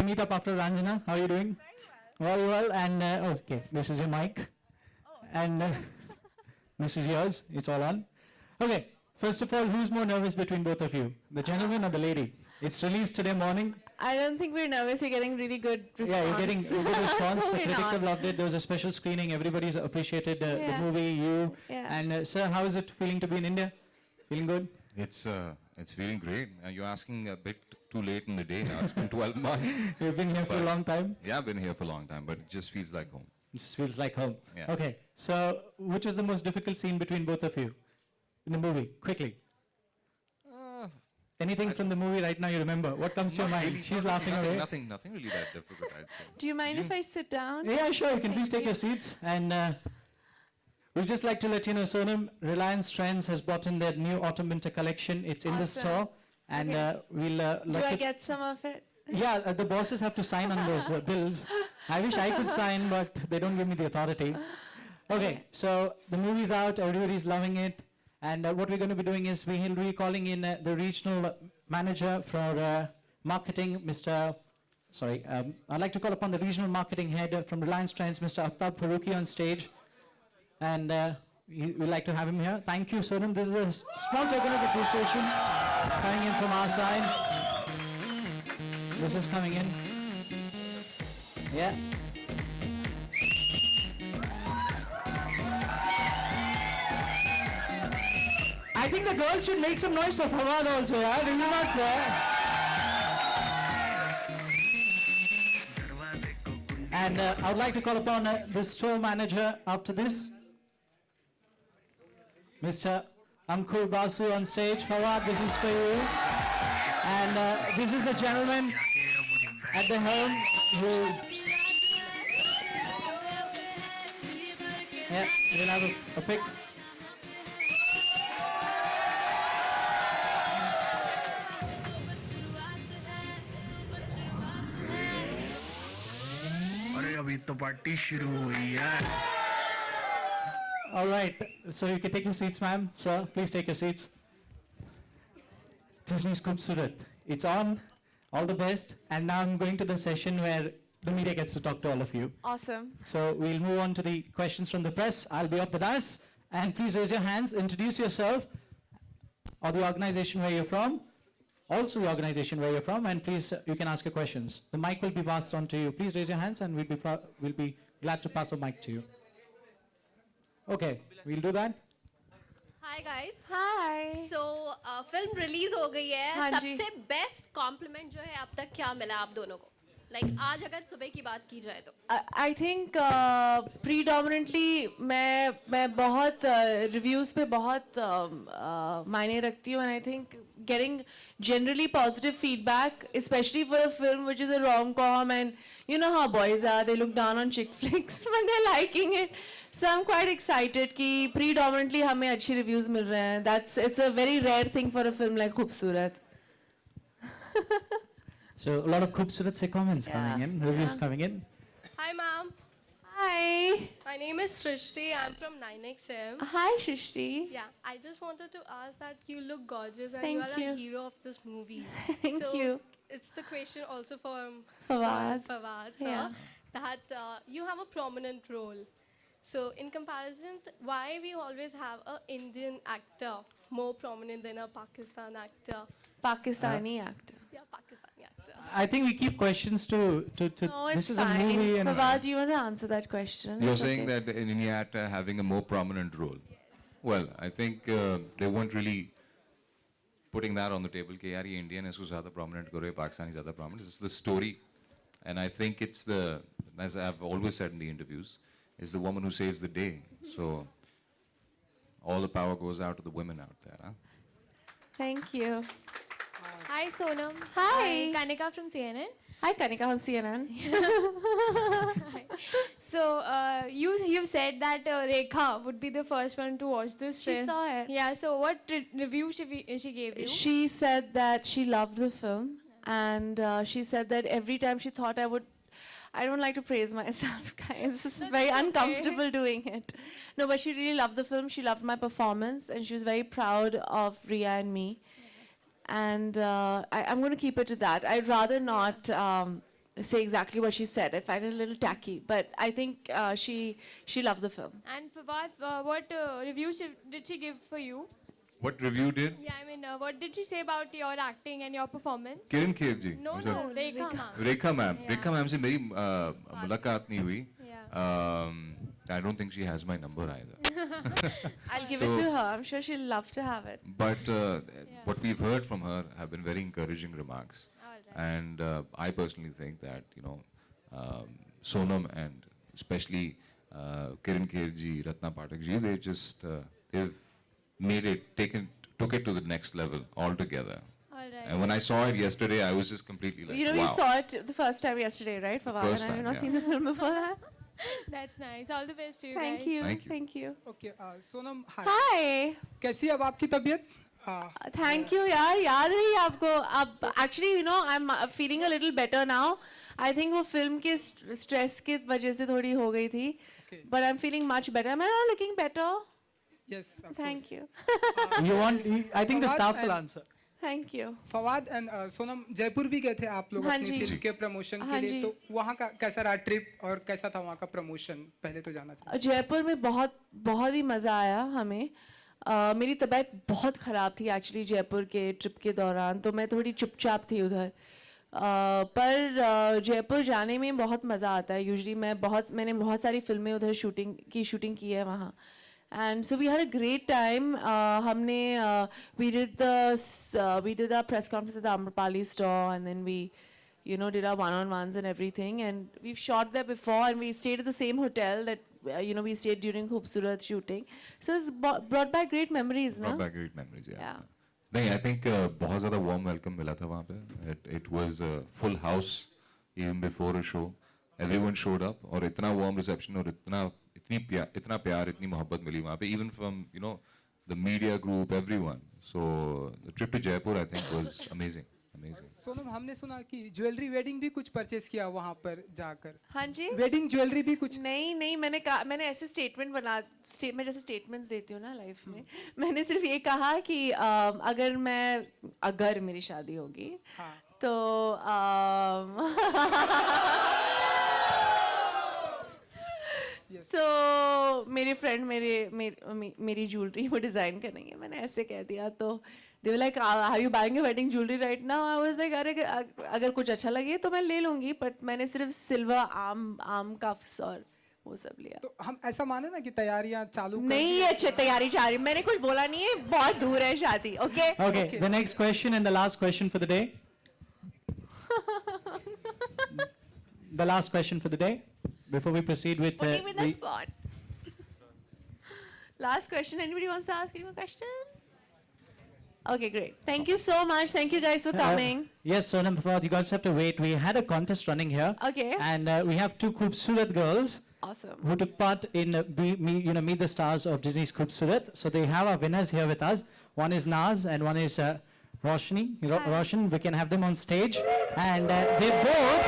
Meet up after Ranjana. How are you doing? Very well. And okay, this is your mic, and this is yours. It's all on. Okay. First of all, who's more nervous between both of you, the gentleman or the lady? It's released today morning. I don't think we're nervous. You're getting really good response. Yeah, you're getting a good response. The We're critics not. have loved it. There was a special screening. Everybody's appreciated the Yeah. movie. You Yeah. and sir, how is it feeling to be in India? Feeling good? It's feeling great. You're asking a bit too late in the day now. It's been 12 months. You've been here for a But- long time. Yeah, I've been here for a long time, but it just feels like home. It just feels like home. Yeah. Okay. So, which was the most difficult scene between both of you in the movie? Quickly. Anything from the movie right now you remember? What comes to your mind? She's laughing away. Nothing really that difficult, I'd say. Do you mind if I sit down? Yeah, sure. You can please take your seats. And we'd just like to let you know, Sonam, Reliance Trends has brought in their new autumn-winter collection. It's in the Awesome. store. And Okay. we'll Do let I you- get some of it? Yeah, the bosses have to sign on those bills. I wish I could sign, but they don't give me the authority. Okay, so the movie's out, everybody's loving it. And what we're going to be doing is we'll be calling in the regional manager for marketing, I'd like to call upon the regional marketing head from Reliance Trends, Mr. Aftab Faruqi, on stage. And we'd like to have him here. Thank you, Sonam. This is a small token of appreciation coming in from our side. This is coming in. Yeah. I think the girls should make some noise for Fawad also, yeah? This is not fair. And I would like to call upon the store manager after this. Mr. Ankur Basu on stage. Fawad, this is for you. And this is the gentleman at the helm who... Yeah, we'll have a pic. अरे अभी तो party शुरू हुई है All right, so you can take your seats, ma'am. Sir, please take your seats. Disney's Khoobsurat. It's on. All the best. And now I'm going to the session where the media gets to talk to all of you. Awesome. So we'll move on to the questions from the press. I'll be up the dais. And please raise your hands, introduce yourself or the organization where you're from. Also the organization where you're from. And please, you can ask your questions. The mic will be passed on to you. Please raise your hands and we'll be glad to pass the mic to you. Okay, we'll do that. Hi guys Hi. So film release हो गई है हाँ जी। सबसे best compliment जो है अब तक क्या मिला आप दोनों को लाइक आज अगर सुबह की बात की जाए तो I think predominantly मैं बहुत reviews पे बहुत मायने रखती हूँ, and I think getting generally positive feedback, especially for a film which is a rom-com, and you know how boys are, they look down on chick flicks when they're liking it. So I'm quite excited कि predominantly हमें अच्छी reviews मिल रहे हैं. It's a very rare thing for a film like Khoobsurat. So a lot of Khoobsurat se comments Yeah. coming in, reviews Yeah. coming in. Hi ma'am Hi. My name is Srishti I am from 9XM Hi, Shrishti. Yeah, I just wanted to ask that you look gorgeous and Thank you are you. a hero of this movie. Thank so you. It's the question also for Fawad. Fawad, sir, Yeah. that you have a prominent role. So in comparison, why we always have a Indian actor more prominent than a Pakistan actor? Pakistani actor. Yeah, Pakistani actor. I think we keep questions to No, this it's is a fine. movie and Fawad, do you want to answer that question? You're It's saying okay. that Iniyat having a more prominent role. Well, I think they weren't really putting that on the table. कि यार ये Indian है इसको ज़्यादा prominent करो, ये Pakistani ज़्यादा prominent. It's the story, and I think it's the, as I've always said in the interviews, it's the woman who saves the day. So all the power goes out to the women out there. Huh? Thank you. Hi, Sonam. Hi. Kanika from CNN. Hi, Kanika from CNN. So, you've said that Rekha would be the first one to watch this She film. saw it. Yeah. So, what review she gave you? She said that she loved the film, and she said that every time she thought I don't like to praise myself, guys. This is very uncomfortable doing it. No, but she really loved the film. She loved my performance, and she was very proud of Ria and me. And I'm going to keep it to that. I'd rather not say exactly what she said. I find it a little tacky, but I think she loved the film. And Fawad, what review did she give for you? What review did? Yeah, I mean, what did she say about your acting and your performance? Kiran Kher ji. No, I'm sorry. no, Rekha ma'am. Rekha ma'am. Yeah. Rekha ma'am से मेरी मुलाकात नहीं हुई. Yeah. I don't think she has my number either. I'll give it So- to her. I'm sure she'll love to have it. But what we've heard from her have been very encouraging remarks. Alright. And I personally think that, Sonam and especially Kiran Kher ji, Ratna Pathak ji, they've made it, took it to the next level altogether. Alright. And when I saw it yesterday, I was just completely like, You know, wow. you saw it the first time yesterday, right, Fawad? first And I have time, not yeah. seen the film before that. That's nice. All the best to you Thank guys. you. Thank you. Thank you. Okay Sonam hi Hi. कैसी है अब आपकी तबीयत Thank you, यार. याद रही आपको. अब actually, you know, I'm feeling a little better now. I think वो film के stress की वजह से थोड़ी हो गई थी. Okay. But I'm feeling much better. Am I not looking better? Yes Thank you. I think the Fawad staff will and- answer. Thank you. Fawad and Sonam Jaipur भी गए थे आप लोग हाँ अपनी जी। फिल्म के प्रमोशन हाँ के लिए जी। तो वहाँ का कैसा रहा ट्रिप और कैसा था वहाँ का प्रमोशन पहले तो जाना चाहिए जयपुर में बहुत बहुत ही मज़ा आया हमें. मेरी तबीयत बहुत ख़राब थी एक्चुअली जयपुर के ट्रिप के दौरान, तो मैं थोड़ी चुपचाप थी उधर. पर जयपुर जाने में बहुत मज़ा आता है. यूजुअली मैंने बहुत सारी फिल्में उधर शूटिंग की है वहाँ. And so we had a great time. हमने we did the press conference at the Amrapali store, and then we, you know, did our one-on-ones and everything. And we've shot there before, and we stayed at the same hotel that we stayed during Khoobsurat shooting. So it's brought back great memories, no? Brought back great memories, yeah. Yeah. नहीं, I think बहुत ज़्यादा warm welcome मिला था वहाँ पे. It was a full house even before a show. Everyone showed up और इतना warm reception और इतना प्यार, इतनी मोहब्बत मिली वहाँ पे. Even from the media group, everyone. So the trip to Jaipur I think was amazing. Amazing. Sonam हमने सुना कि ज्वेलरी वेडिंग भी कुछ परचेस किया वहाँ पर जाकर हाँ जी. वेडिंग ज्वेलरी भी कुछ नहीं मैंने ऐसे मैं जैसे स्टेटमेंट्स देती हूँ ना लाइफ में, मैंने सिर्फ ये कहा कि अगर मेरी शादी होगी हाँ तो Yes. तो मेरे फ्रेंड मेरी ज्वेलरी वो डिजाइन करेंगे. मैंने ऐसे कह दिया तो they were like, are you buying your wedding jewelry right now? I was like, अगर कुछ अच्छा लगे तो मैं ले लूंगी, बट मैंने सिर्फ सिल्वर आर्म कफ्स और वो सब लिया. तो हम ऐसा माने ना कि तैयारियां चालू कर नहीं दी। अच्छे तैयारी चाह रही, मैंने कुछ बोला नहीं है, बहुत दूर है शादी. Okay Okay, the next question and the last question for the day. The last question for the day before we proceed with putting me in the the spot. Last question. Anybody wants to ask any more question? Okay, great. Thank you so much. Thank you guys for coming. Yes, Sonam Fawad, you guys have to wait. We had a contest running here. Okay. And we have two Khoobsurat girls Awesome. who took part in Meet the Stars of Disney's Khoobsurat. So they have our winners here with us. One is Naz and one is Roshni. Roshan, we can have them on stage. And they both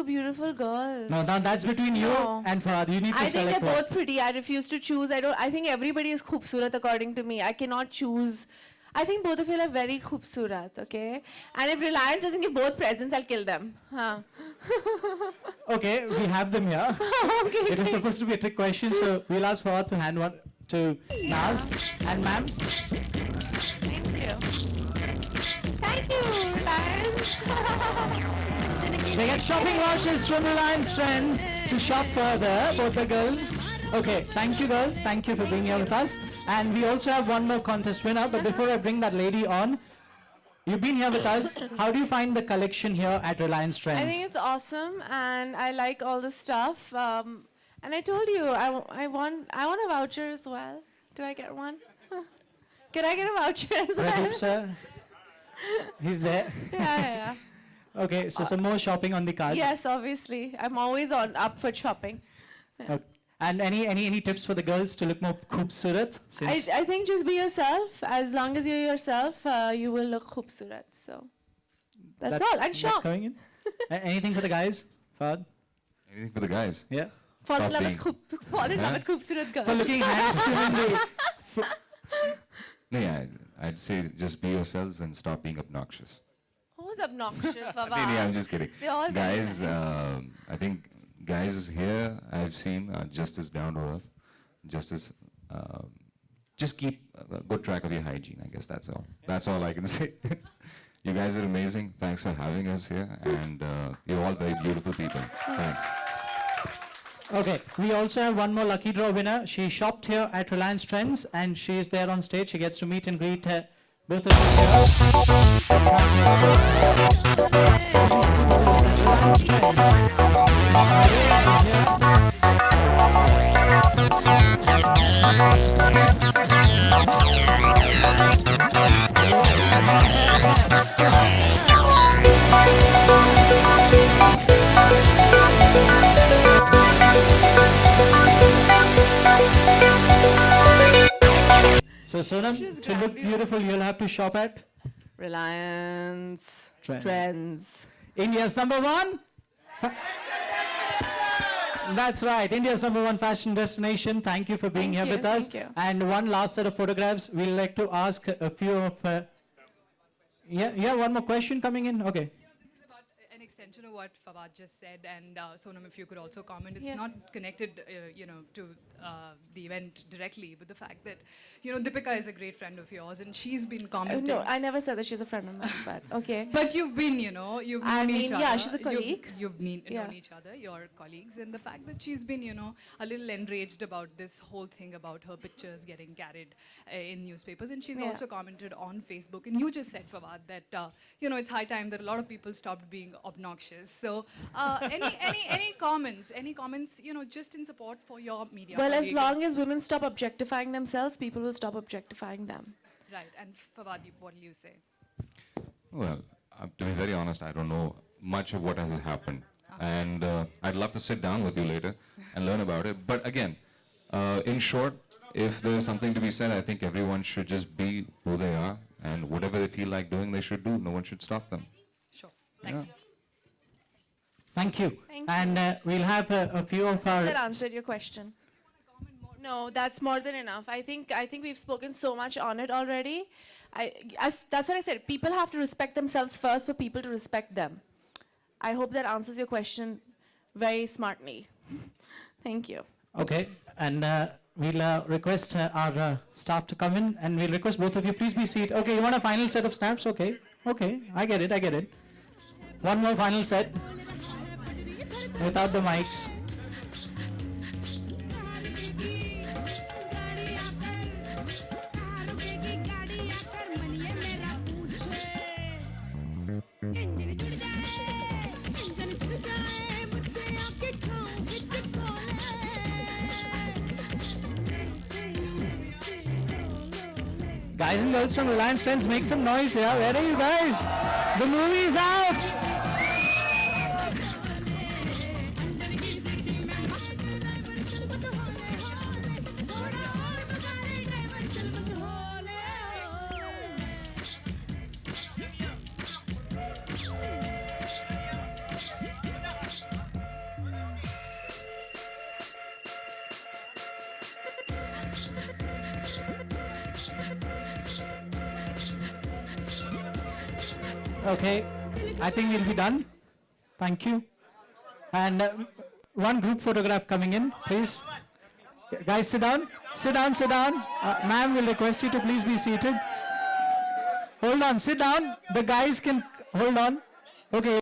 two beautiful girls. No, now that's between you No. and Fahad. You need to I think select they're one. both pretty. I refuse to choose. I think everybody is khoobsurat according to me. I cannot choose. I think both of you are very khoobsurat, okay? And if Reliance doesn't give both presents, I'll kill them. Huh. Okay, we have them here. Okay. It was supposed to be a trick question, so we'll ask Fahad to hand one to Naz and ma'am. Thank you. Thank you, Reliance. They get shopping vouchers from Reliance Trends to shop further, both the girls. Okay, thank you girls. Thank you for being here with us. And we also have one more contest winner, but before I bring that lady on, you've been here with us. How do you find the collection here at Reliance Trends? I think it's awesome, and I like all the stuff. And I told you, I want a voucher as well. Do I get one? Can I get a voucher as well? Pradeep sir, he's there. Yeah. Okay, so some more shopping on the card. Yes, obviously. I'm always up for shopping. Okay. And any tips for the girls to look more khoobsurat? Since I think just be yourself. As long as you're yourself, you will look khoobsurat. So that's all. And that's shop. going in. Anything for the guys? Fahad? Anything for the guys? Yeah. Fall in Stop love being- with fall in love with khoobsurat girls. For looking handsome in the... No, yeah, I'd say just be yourselves and stop being obnoxious. Who's obnoxious, Baba? Yeah, I'm just kidding. They're all very Guys, I think guys here I've seen are just as down to earth, just as just keep a good track of your hygiene. I guess that's all. That's all I can say. You guys are amazing. Thanks for having us here, and you're all very beautiful people. Thanks. Okay, we also have one more lucky draw winner. She shopped here at Reliance Trends and she is there on stage. She gets to meet and greet both of you here. So Sonam, to look beautiful, you'll have to shop at Reliance Trends. Trends. India's number one. That's right, India's number one fashion destination. Thank you for being Thank here you, with us. thank you. And one last set of photographs. We'd like to ask a few of. One more question coming in. Okay. This is about an extension of what Fawad just said, and Sonam, if you could also comment. It's Yeah. not connected, to the event directly, but the fact that, Deepika is a great friend of yours, and she's been commenting. No, I never said that she's a friend of mine, but okay. But you've been, you've known I mean, each other. yeah, she's a colleague. You've Yeah. known each other, your colleagues, and the fact that she's been, a little enraged about this whole thing about her pictures getting carried in newspapers, and she's Yeah. also commented on Facebook. And you just said, Fawad, that it's high time that a lot of people stopped being obnoxious. So, any comments? Any comments? Just in support for your media. Well, as colleague. long as women stop objectifying themselves, people will stop objectifying them. Right. And Fawad, what will you say? Well, to be very honest, I don't know much of what has happened. And I'd love to sit down with you later and learn about it. But again, in short, if there's something to be said, I think everyone should just be who they are. And whatever they feel like doing, they should do. No one should stop them. Sure. Thanks. Thank you. Thank And we'll have a few of That our. answered your question. No, that's more than enough. I think we've spoken so much on it already. That's what I said. People have to respect themselves first for people to respect them. I hope that answers your question very smartly. Thank you. Okay, and we'll request our staff to come in, and we'll request both of you, please be seated. Okay, you want a final set of snaps? Okay, I get it. One more final set without the mics. Guys and girls from Reliance Trends, make some noise, yeah? Where are you guys? The movie's out! Okay, I think we'll be done. Thank you. And one group photograph coming in, please. Guys, sit down. Sit down, sit down. Ma'am, will request you to please be seated. Hold on, sit down. The guys can hold on. Okay.